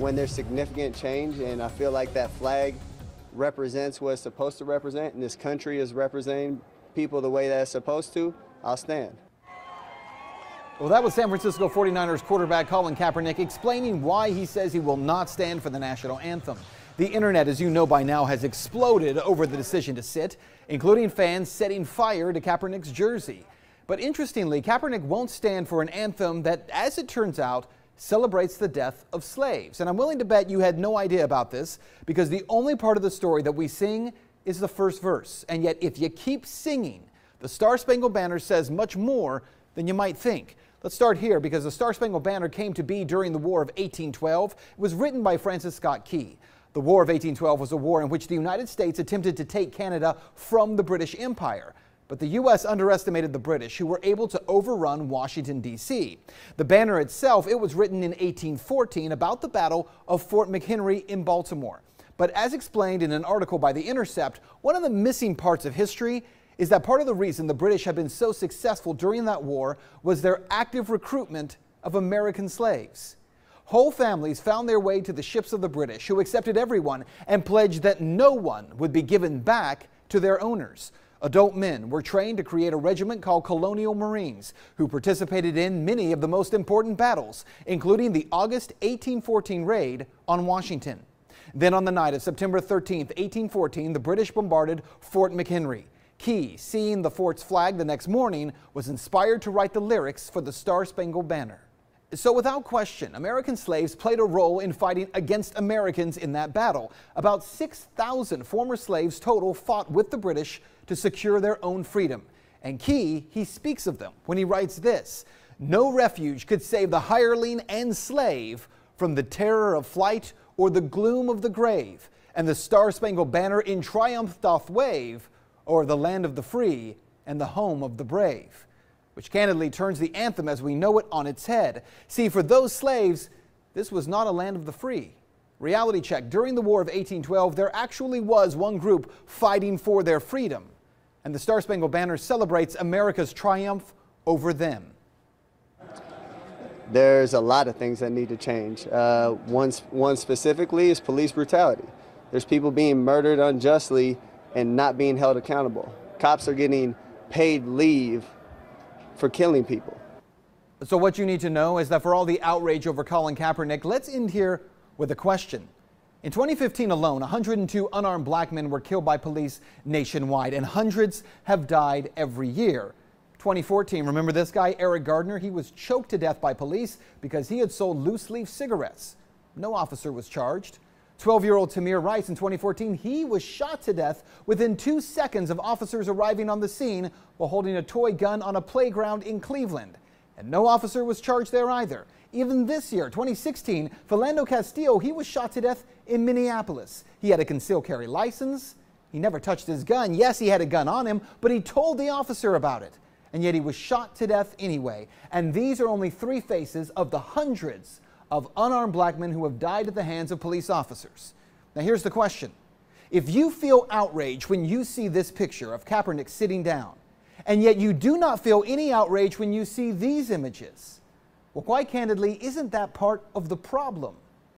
when there's significant change, and I feel like that flag represents what it's supposed to represent, and this country is representing people the way that it's supposed to, I'll stand. Well, that was San Francisco 49ers quarterback Colin Kaepernick explaining why he says he will not stand for the national anthem. The internet, as you know by now, has exploded over the decision to sit, including fans setting fire to Kaepernick's jersey. But interestingly, Kaepernick won't stand for an anthem that, as it turns out, celebrates the death of slaves. And I'm willing to bet you had no idea about this, because the only part of the story that we sing is the first verse. And yet, if you keep singing, the Star-Spangled Banner says much more than you might think. Let's start here, because the Star-Spangled Banner came to be during the War of 1812. It was written by Francis Scott Key. The War of 1812 was a war in which the United States attempted to take Canada from the British Empire. But the U.S. underestimated the British, who were able to overrun Washington, D.C. The banner itself, it was written in 1814 about the Battle of Fort McHenry in Baltimore. But as explained in an article by The Intercept, one of the missing parts of history is that part of the reason the British have been so successful during that war was their active recruitment of American slaves. Whole families found their way to the ships of the British, who accepted everyone and pledged that no one would be given back to their owners. Adult men were trained to create a regiment called Colonial Marines, who participated in many of the most important battles, including the August 1814 raid on Washington. Then on the night of September 13, 1814, the British bombarded Fort McHenry. Key, seeing the fort's flag the next morning, was inspired to write the lyrics for the Star-Spangled Banner. So without question, American slaves played a role in fighting against Americans in that battle. About 6,000 former slaves total fought with the British to secure their own freedom. And Key, he speaks of them when he writes this: "No refuge could save the hireling and slave from the terror of flight or the gloom of the grave, and the Star-Spangled Banner in triumph doth wave o'er the land of the free and the home of the brave." Which candidly turns the anthem as we know it on its head. See, for those slaves, this was not a land of the free. Reality check: during the War of 1812, there actually was one group fighting for their freedom, and the Star-Spangled Banner celebrates America's triumph over them. There's a lot of things that need to change. One specifically is police brutality. There's people being murdered unjustly and not being held accountable. Cops are getting paid leave for killing people. So what you need to know is that for all the outrage over Colin Kaepernick, let's end here with a question. In 2015 alone, 102 unarmed black men were killed by police nationwide, and hundreds have died every year. 2014, remember this guy, Eric Gardner? He was choked to death by police because he had sold loose-leaf cigarettes. No officer was charged. 12-year-old Tamir Rice in 2014, he was shot to death within 2 seconds of officers arriving on the scene while holding a toy gun on a playground in Cleveland. And no officer was charged there either. Even this year, 2016, Philando Castillo, he was shot to death in Minneapolis. He had a concealed carry license. He never touched his gun. Yes, he had a gun on him, but he told the officer about it. And yet he was shot to death anyway. And these are only 3 faces of the hundreds of unarmed black men who have died at the hands of police officers. Now here's the question. If you feel outrage when you see this picture of Kaepernick sitting down, and yet you do not feel any outrage when you see these images, well, quite candidly, isn't that part of the problem?